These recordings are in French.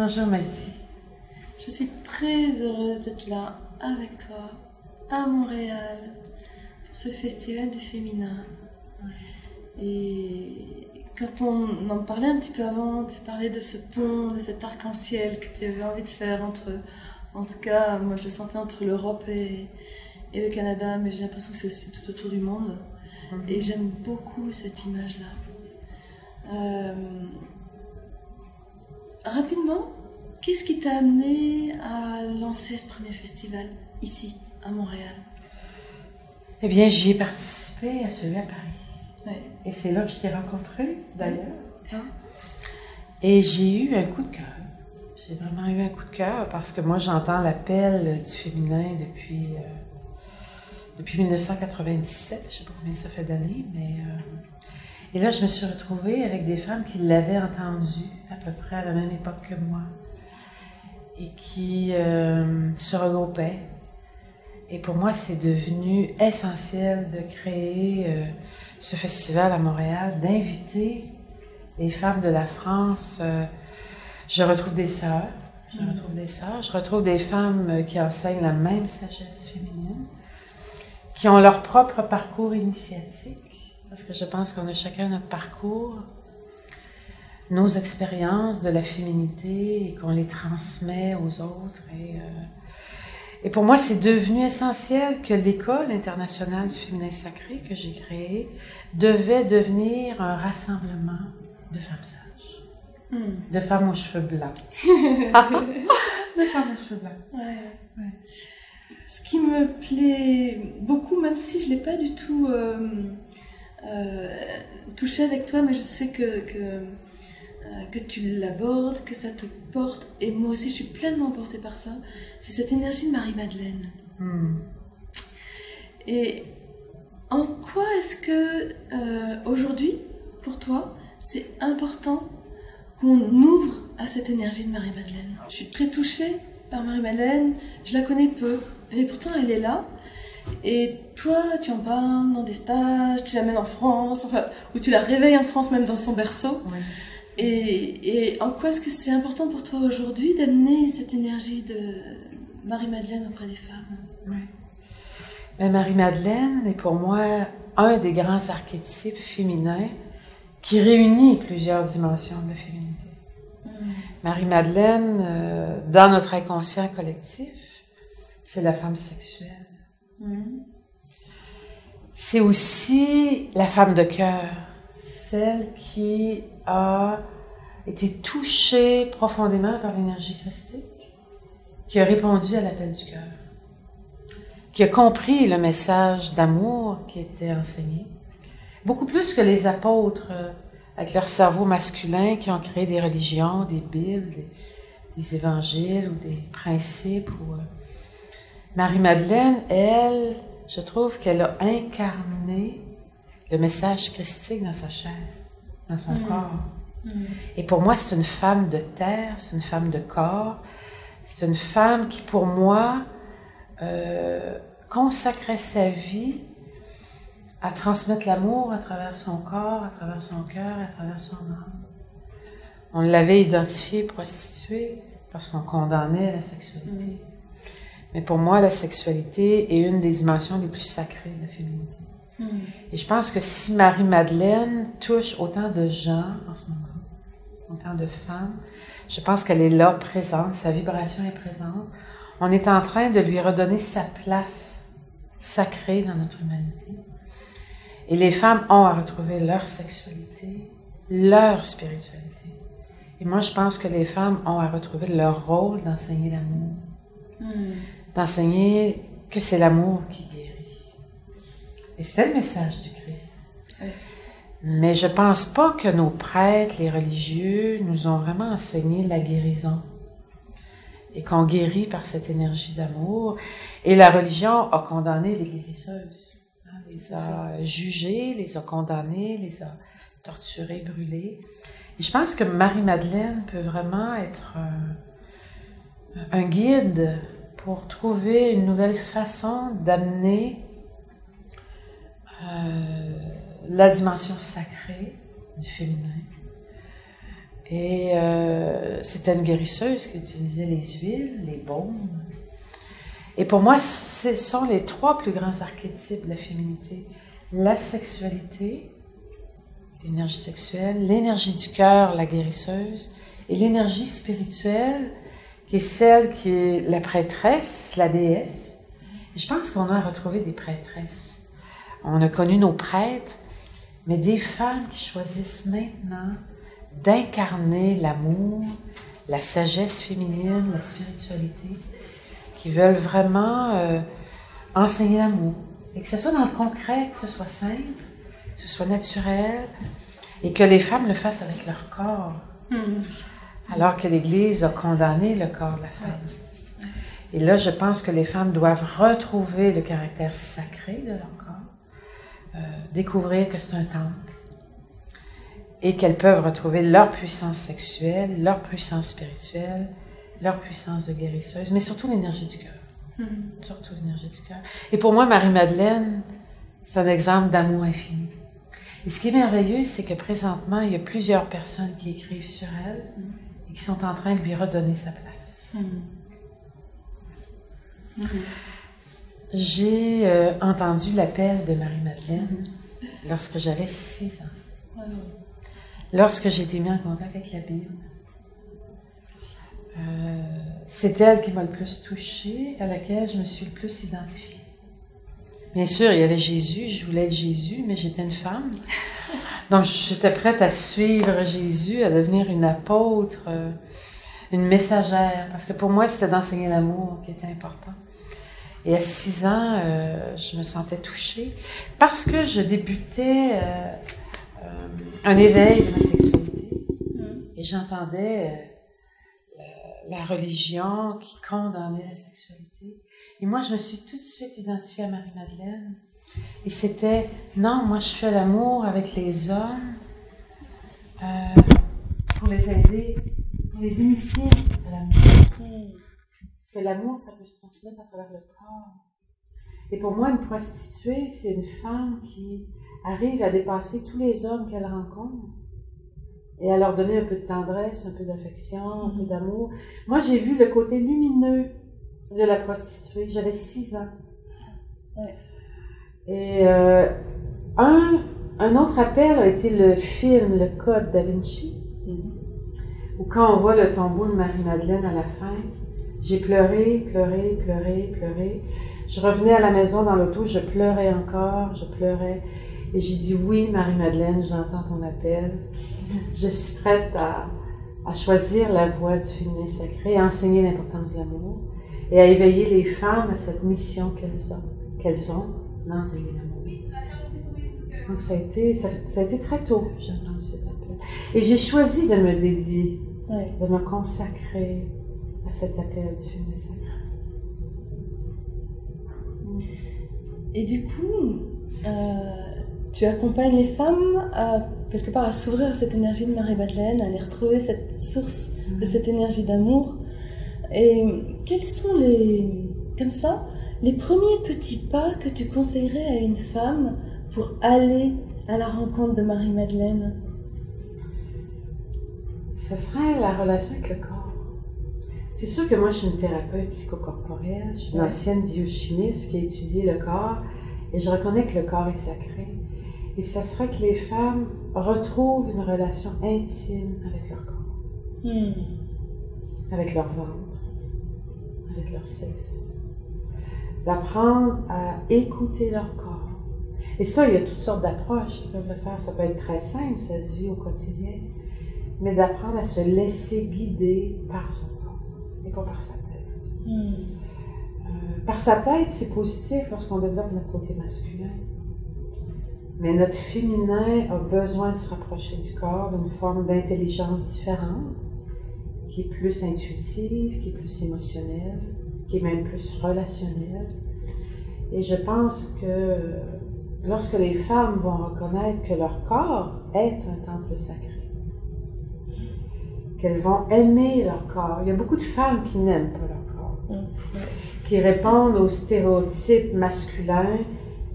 Bonjour Maïti. Je suis très heureuse d'être là avec toi à Montréal pour ce festival du féminin. Et quand on en parlait un petit peu avant, tu parlais de ce pont, de cet arc-en-ciel que tu avais envie de faire entre, en tout cas, moi je le sentais entre l'Europe et le Canada, mais j'ai l'impression que c'est aussi tout autour du monde. Et j'aime beaucoup cette image-là. Rapidement, qu'est-ce qui t'a amené à lancer ce premier festival ici, à Montréal? Eh bien, j'y ai participé à celui à Paris. Ouais. Et c'est là que je t'ai rencontré, d'ailleurs. Et j'ai eu un coup de cœur. J'ai vraiment eu un coup de cœur parce que moi, j'entends l'appel du féminin depuis 1997. Je ne sais pas combien ça fait d'années, mais... Et là, je me suis retrouvée avec des femmes qui l'avaient entendu à peu près à la même époque que moi et qui se regroupaient. Et pour moi, c'est devenu essentiel de créer ce festival à Montréal, d'inviter les femmes de la France. Je retrouve des sœurs, je retrouve des femmes qui enseignent la même sagesse féminine, qui ont leur propre parcours initiatique. Parce que je pense qu'on a chacun notre parcours, nos expériences de la féminité et qu'on les transmet aux autres. Et pour moi, c'est devenu essentiel que l'École internationale du féminin sacré que j'ai créée devait devenir un rassemblement de femmes sages, de femmes aux cheveux blancs. De femmes aux cheveux blancs. Ouais. Ce qui me plaît beaucoup, même si je ne l'ai pas du tout... toucher avec toi, mais je sais que tu l'abordes, que ça te porte, et moi aussi je suis pleinement portée par ça, c'est cette énergie de Marie-Madeleine. Et en quoi est-ce que aujourd'hui, pour toi, c'est important qu'on ouvre à cette énergie de Marie-Madeleine? Je suis très touchée par Marie-Madeleine, je la connais peu, mais pourtant elle est là. Et toi, tu en parles dans des stages, tu l'amènes en France, enfin, ou tu la réveilles en France, même dans son berceau. Ouais. Et en quoi est-ce que c'est important pour toi aujourd'hui d'amener cette énergie de Marie-Madeleine auprès des femmes? Ouais. Mais Marie-Madeleine est pour moi un des grands archétypes féminins qui réunit plusieurs dimensions de la féminité. Marie-Madeleine, dans notre inconscient collectif, c'est la femme sexuelle. C'est aussi la femme de cœur, celle qui a été touchée profondément par l'énergie christique, qui a répondu à l'appel du cœur, qui a compris le message d'amour qui était enseigné, beaucoup plus que les apôtres avec leur cerveau masculin qui ont créé des religions, des bibles, des évangiles ou des principes. Marie-Madeleine, elle, je trouve qu'elle a incarné le message christique dans sa chair, dans son corps. Et pour moi, c'est une femme de terre, c'est une femme de corps, c'est une femme qui, pour moi, consacrait sa vie à transmettre l'amour à travers son corps, à travers son cœur, à travers son âme. On l'avait identifiée prostituée parce qu'on condamnait la sexualité. Mais pour moi, la sexualité est une des dimensions les plus sacrées de la féminité. Et je pense que si Marie-Madeleine touche autant de gens en ce moment, autant de femmes, je pense qu'elle est là, présente, sa vibration est présente. On est en train de lui redonner sa place sacrée dans notre humanité. Et les femmes ont à retrouver leur sexualité, leur spiritualité. Et moi, je pense que les femmes ont à retrouver leur rôle d'enseigner l'amour. D'enseigner que c'est l'amour qui guérit. Et c'est le message du Christ. Oui. Mais je pense pas que nos prêtres, les religieux, nous ont vraiment enseigné la guérison. Et qu'on guérit par cette énergie d'amour. Et la religion a condamné les guérisseuses. Les a jugées, les a condamnées, les a torturées, brûlées. Et je pense que Marie-Madeleine peut vraiment être un guide pour trouver une nouvelle façon d'amener la dimension sacrée du féminin Et c'était une guérisseuse qui utilisait les huiles, les baumes. Et pour moi, ce sont les 3 plus grands archétypes de la féminité. La sexualité, l'énergie sexuelle, l'énergie du cœur, la guérisseuse, et l'énergie spirituelle, qui est celle qui est la prêtresse, la déesse. Et je pense qu'on a retrouvé des prêtresses. On a connu nos prêtres, mais des femmes qui choisissent maintenant d'incarner l'amour, la sagesse féminine, la spiritualité, qui veulent vraiment enseigner l'amour. Et que ce soit dans le concret, que ce soit simple, que ce soit naturel, et que les femmes le fassent avec leur corps. Alors que l'Église a condamné le corps de la femme. Et là, je pense que les femmes doivent retrouver le caractère sacré de leur corps, découvrir que c'est un temple, et qu'elles peuvent retrouver leur puissance sexuelle, leur puissance spirituelle, leur puissance de guérisseuse, mais surtout l'énergie du cœur. Surtout l'énergie du cœur. Et pour moi, Marie-Madeleine, c'est un exemple d'amour infini. Et ce qui est merveilleux, c'est que présentement, il y a plusieurs personnes qui écrivent sur elle et qui sont en train de lui redonner sa place. J'ai entendu l'appel de Marie-Madeleine lorsque j'avais 6 ans. Lorsque j'ai été mis en contact avec la Bible. C'est elle qui m'a le plus touchée, à laquelle je me suis le plus identifiée. Bien sûr, il y avait Jésus, je voulais être Jésus, mais j'étais une femme. Donc, j'étais prête à suivre Jésus, à devenir une apôtre, une messagère, parce que pour moi, c'était d'enseigner l'amour qui était important. Et à 6 ans, je me sentais touchée, parce que je débutais un éveil de ma sexualité, et j'entendais la religion qui condamnait la sexualité. Et moi, je me suis tout de suite identifiée à Marie-Madeleine. Et c'était, non, moi, je fais l'amour avec les hommes pour les aider, pour les initier à l'amour. Que l'amour, ça peut se transmettre à travers le corps. Et pour moi, une prostituée, c'est une femme qui arrive à dépasser tous les hommes qu'elle rencontre et à leur donner un peu de tendresse, un peu d'affection, un peu d'amour. Moi, j'ai vu le côté lumineux de la prostituée. J'avais 6 ans. Et un autre appel a été le film Le Code Da Vinci, où quand on voit le tombeau de Marie-Madeleine à la fin, j'ai pleuré, pleuré, pleuré, pleuré. Je revenais à la maison dans l'auto, je pleurais encore, je pleurais. Et j'ai dit, oui, Marie-Madeleine, j'entends ton appel. Je suis prête à choisir la voie du féminin sacré, à enseigner l'importance de l'amour et à éveiller les femmes à cette mission qu'elles ont d'enseigner l'amour. Donc ça a été très tôt que j'ai entendu cet appel. Et j'ai choisi de me dédier, de me consacrer à cet appel du féminin sacré. Et du coup, tu accompagnes les femmes à, quelque part, à s'ouvrir à cette énergie de Marie-Madeleine, à aller retrouver cette source de cette énergie d'amour. Et quels sont comme ça, les premiers petits pas que tu conseillerais à une femme pour aller à la rencontre de Marie-Madeleine? Ce serait la relation avec le corps. C'est sûr que moi, je suis une thérapeute psychocorporelle, je suis une ancienne biochimiste qui a étudié le corps et je reconnais que le corps est sacré. Et ça serait que les femmes retrouvent une relation intime avec leur corps, avec leur ventre, avec leur sexe. D'apprendre à écouter leur corps. Et ça, il y a toutes sortes d'approches qui peuvent le faire. Ça peut être très simple, ça se vit au quotidien. Mais d'apprendre à se laisser guider par son corps et pas par sa tête. Par sa tête, c'est positif lorsqu'on développe notre côté masculin. Mais notre féminin a besoin de se rapprocher du corps d'une forme d'intelligence différente, qui est plus intuitive, qui est plus émotionnelle, qui est même plus relationnelle. Et je pense que lorsque les femmes vont reconnaître que leur corps est un temple sacré, qu'elles vont aimer leur corps. Il y a beaucoup de femmes qui n'aiment pas leur corps, qui répondent aux stéréotypes masculins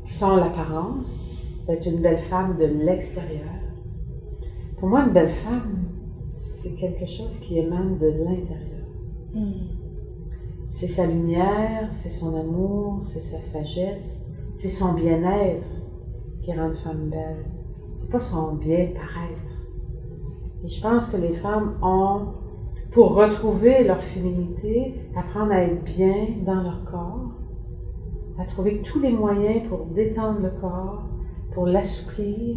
qui sont l'apparence, d'être une belle femme de l'extérieur. Pour moi, une belle femme, c'est quelque chose qui émane de l'intérieur. C'est sa lumière, c'est son amour, c'est sa sagesse, c'est son bien-être qui rend une femme belle. C'est pas son bien-paraître. Et je pense que les femmes ont, pour retrouver leur féminité, apprendre à être bien dans leur corps, à trouver tous les moyens pour détendre le corps, pour l'assouplir,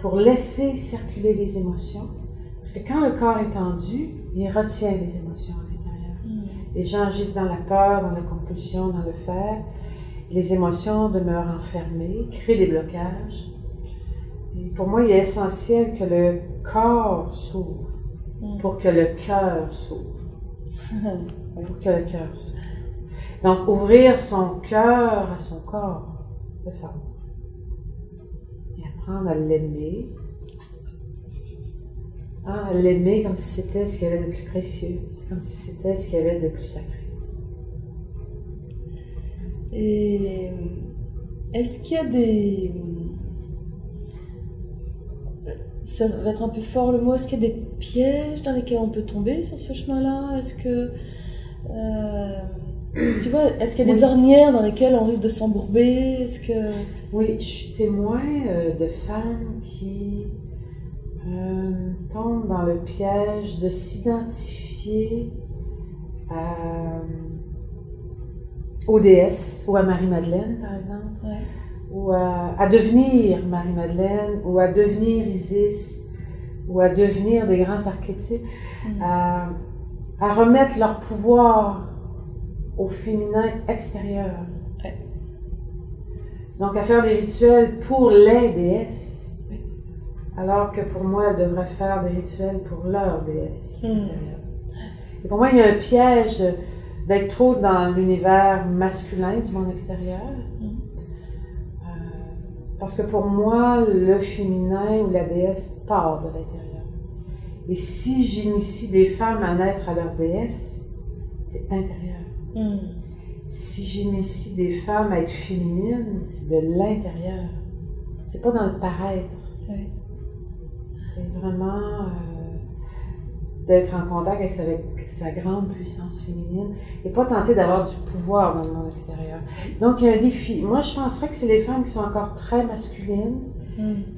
pour laisser circuler les émotions. Parce que quand le corps est tendu, il retient les émotions à l'intérieur. Les gens agissent dans la peur, dans la compulsion, dans le faire. Les émotions demeurent enfermées, créent des blocages. Et pour moi, il est essentiel que le corps s'ouvre pour que le cœur s'ouvre. Pour que le cœur s'ouvre. Donc, ouvrir son cœur à son corps de femme. Et apprendre à l'aimer. À l'aimer comme si c'était ce qu'il y avait de plus précieux, comme si c'était ce qu'il y avait de plus sacré. Et est-ce qu'il y a des... Ça va être un peu fort le mot, est-ce qu'il y a des pièges dans lesquels on peut tomber sur ce chemin-là? Est-ce que... tu vois, est-ce qu'il y a des ornières dans lesquelles on risque de s'embourber? Est-ce que... Oui, je suis témoin de femmes qui tombent dans le piège de s'identifier aux déesses ou à Marie-Madeleine, par exemple, ou à devenir Marie-Madeleine, ou à devenir Isis, ou à devenir des grands archétypes, à remettre leur pouvoir au féminin extérieur. Donc à faire des rituels pour les déesses, alors que pour moi, elles devraient faire des rituels pour leur déesse intérieure. Et pour moi, il y a un piège d'être trop dans l'univers masculin du monde extérieur. Parce que pour moi, le féminin ou la déesse part de l'intérieur. Et si j'initie des femmes à naître à leur déesse, c'est intérieur. Si j'initie des femmes à être féminines, c'est de l'intérieur. C'est pas dans le paraître. C'est vraiment d'être en contact avec sa grande puissance féminine et pas tenter d'avoir du pouvoir dans le monde extérieur. Donc, il y a un défi. Moi, je penserais que c'est les femmes qui sont encore très masculines,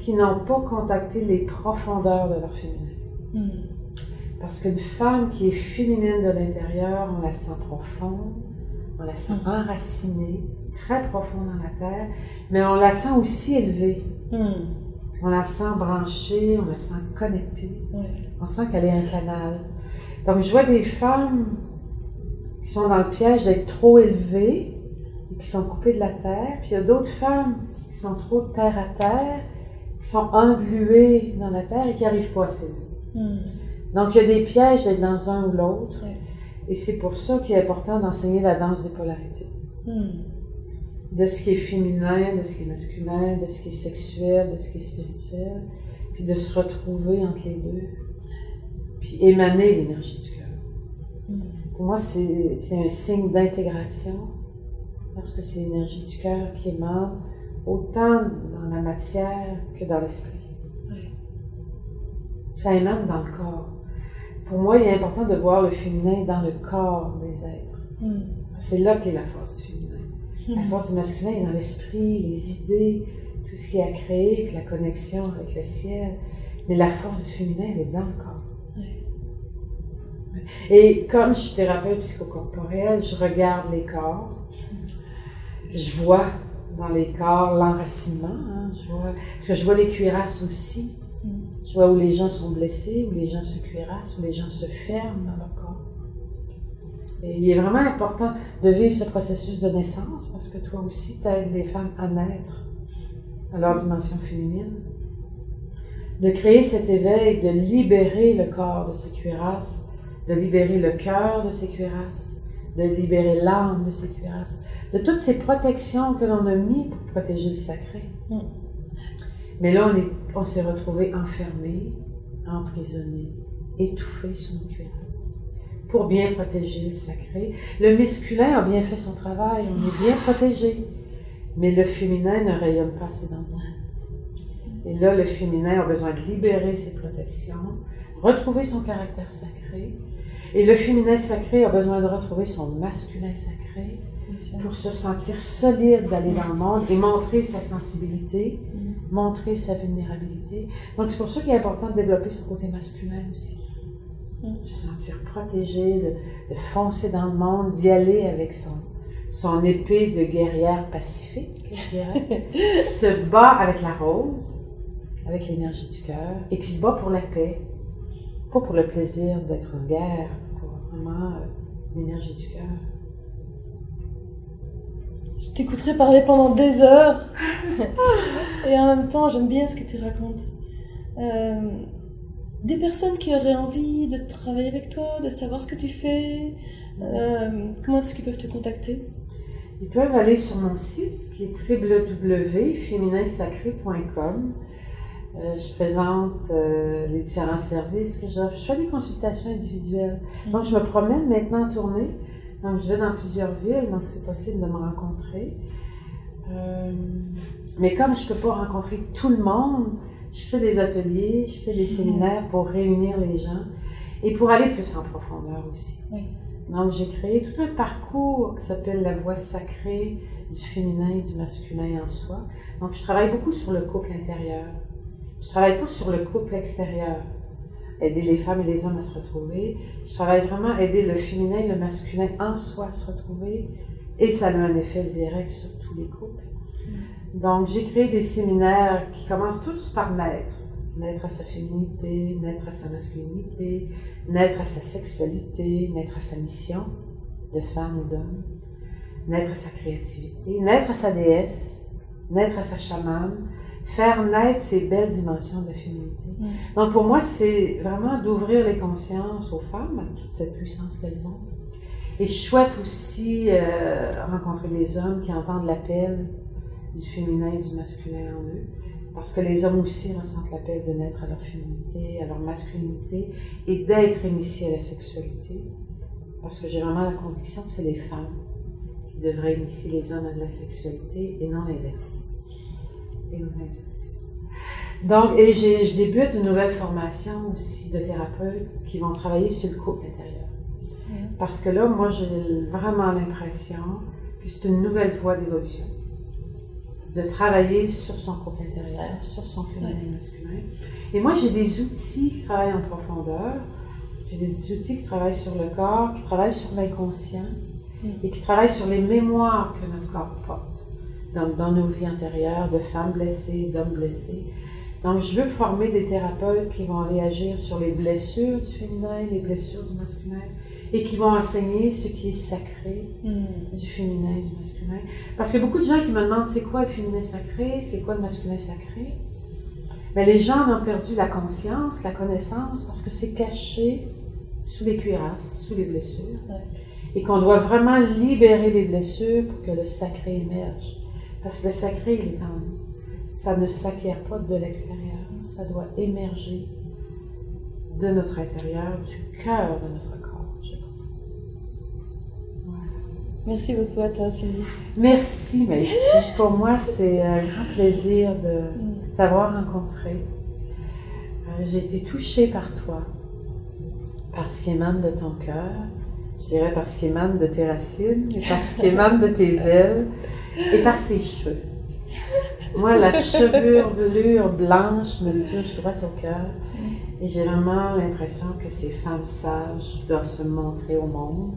qui n'ont pas contacté les profondeurs de leur féminin. Parce qu'une femme qui est féminine de l'intérieur, on la sent profonde, on la sent enracinée, très profonde dans la terre, mais on la sent aussi élevée. On la sent branchée, on la sent connectée. On sent qu'elle est un canal. Donc, je vois des femmes qui sont dans le piège d'être trop élevées et qui sont coupées de la terre. Puis il y a d'autres femmes qui sont trop terre à terre, qui sont engluées dans la terre et qui n'arrivent pas à s'élever. Donc, il y a des pièges d'être dans un ou l'autre. Et c'est pour ça qu'il est important d'enseigner la danse des polarités. De ce qui est féminin, de ce qui est masculin, de ce qui est sexuel, de ce qui est spirituel, puis de se retrouver entre les deux, puis émaner l'énergie du cœur. Pour moi, c'est un signe d'intégration, parce que c'est l'énergie du cœur qui émane autant dans la matière que dans l'esprit. Ça émane dans le corps. Pour moi, il est important de voir le féminin dans le corps des êtres. C'est là qu'est la force du féminin. La force du masculin est dans l'esprit, les idées, tout ce qui est à créer, puis la connexion avec le ciel. Mais la force du féminin, elle est dans le corps. Et comme je suis thérapeute psychocorporelle, je regarde les corps. Je vois dans les corps l'enracinement. Parce que je vois les cuirasses aussi. Je vois où les gens sont blessés, où les gens se cuirassent, où les gens se ferment dans leur corps. Et il est vraiment important de vivre ce processus de naissance parce que toi aussi, tu aides les femmes à naître à leur dimension féminine. De créer cet éveil, de libérer le corps de ses cuirasses, de libérer le cœur de ses cuirasses, de libérer l'âme de ses cuirasses, de toutes ces protections que l'on a mis pour protéger le sacré. Mais là, on s'est retrouvés enfermés, emprisonnés, étouffés sous nos cuirasses. Pour bien protéger le sacré. Le masculin a bien fait son travail, on est bien protégé. Mais le féminin ne rayonne pas assez dans le monde. Et là, le féminin a besoin de libérer ses protections, retrouver son caractère sacré. Et le féminin sacré a besoin de retrouver son masculin sacré pour se sentir solide d'aller dans le monde et montrer sa sensibilité, montrer sa vulnérabilité. Donc c'est pour ça qu'il est important de développer ce côté masculin aussi. De se sentir protégé, de foncer dans le monde, d'y aller avec son épée de guerrière pacifique, je dirais, se bat avec la rose, avec l'énergie du cœur, et qui se bat pour la paix, pas pour le plaisir d'être en guerre, pour vraiment l'énergie du cœur. Je t'écouterai parler pendant des heures, et en même temps, j'aime bien ce que tu racontes. Des personnes qui auraient envie de travailler avec toi, de savoir ce que tu fais, comment est-ce qu'ils peuvent te contacter? Ils peuvent aller sur mon site qui est www.fémininsacré.com. Je présente les différents services que j'offre. Je fais des consultations individuelles. Donc, je me promène maintenant en tournée. Donc, je vais dans plusieurs villes, donc c'est possible de me rencontrer. Mais comme je ne peux pas rencontrer tout le monde, je fais des ateliers, je fais des séminaires pour réunir les gens et pour aller plus en profondeur aussi. Oui. Donc, j'ai créé tout un parcours qui s'appelle la voie sacrée du féminin et du masculin en soi. Donc, je travaille beaucoup sur le couple intérieur. Je travaille pas sur le couple extérieur, aider les femmes et les hommes à se retrouver. Je travaille vraiment à aider le féminin et le masculin en soi à se retrouver et ça a un effet direct sur tous les couples. Donc, j'ai créé des séminaires qui commencent tous par naître. Naître à sa féminité, naître à sa masculinité, naître à sa sexualité, naître à sa mission de femme ou d'homme, naître à sa créativité, naître à sa déesse, naître à sa chamane, faire naître ces belles dimensions de féminité. Donc, pour moi, c'est vraiment d'ouvrir les consciences aux femmes, à toute cette puissance qu'elles ont. Et je souhaite aussi rencontrer des hommes qui entendent l'appel du féminin et du masculin en eux, parce que les hommes aussi ressentent l'appel de naître à leur féminité, à leur masculinité, et d'être initiés à la sexualité, parce que j'ai vraiment la conviction que c'est les femmes qui devraient initier les hommes à de la sexualité, et non l'inverse. Donc, et je débute une nouvelle formation aussi de thérapeutes qui vont travailler sur le couple intérieur. Parce que là, moi, j'ai vraiment l'impression que c'est une nouvelle voie d'évolution. De travailler sur son couple intérieur, sur son féminin et masculin. Et moi, j'ai des outils qui travaillent en profondeur. J'ai des outils qui travaillent sur le corps, qui travaillent sur l'inconscient et qui travaillent sur les mémoires que notre corps porte. Donc, dans nos vies antérieures, de femmes blessées, d'hommes blessés. Donc, je veux former des thérapeutes qui vont réagir sur les blessures du féminin, les blessures du masculin, et qui vont enseigner ce qui est sacré du féminin et du masculin. Parce qu'il y a beaucoup de gens qui me demandent c'est quoi le féminin sacré, c'est quoi le masculin sacré. Mais les gens en ont perdu la conscience, la connaissance, parce que c'est caché sous les cuirasses, sous les blessures. Et qu'on doit vraiment libérer les blessures pour que le sacré émerge. Parce que le sacré, il est en nous. Ça ne s'acquiert pas de l'extérieur, ça doit émerger de notre intérieur, du cœur de notre corps, je crois. Voilà. Merci beaucoup à toi, Sylvie. Merci, Maïti. Pour moi, c'est un grand plaisir de t'avoir rencontré. J'ai été touchée par toi, par ce qui émane de ton cœur, je dirais par ce qui émane de tes racines, et par ce qui émane de tes ailes, et par ses cheveux. Moi, la chevelure blanche me touche droit au cœur et j'ai vraiment l'impression que ces femmes sages doivent se montrer au monde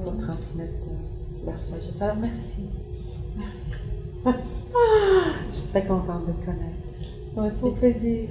pour transmettre leur sagesse. Alors, merci. Merci. Je suis très contente de te connaître. Moi aussi. Au plaisir.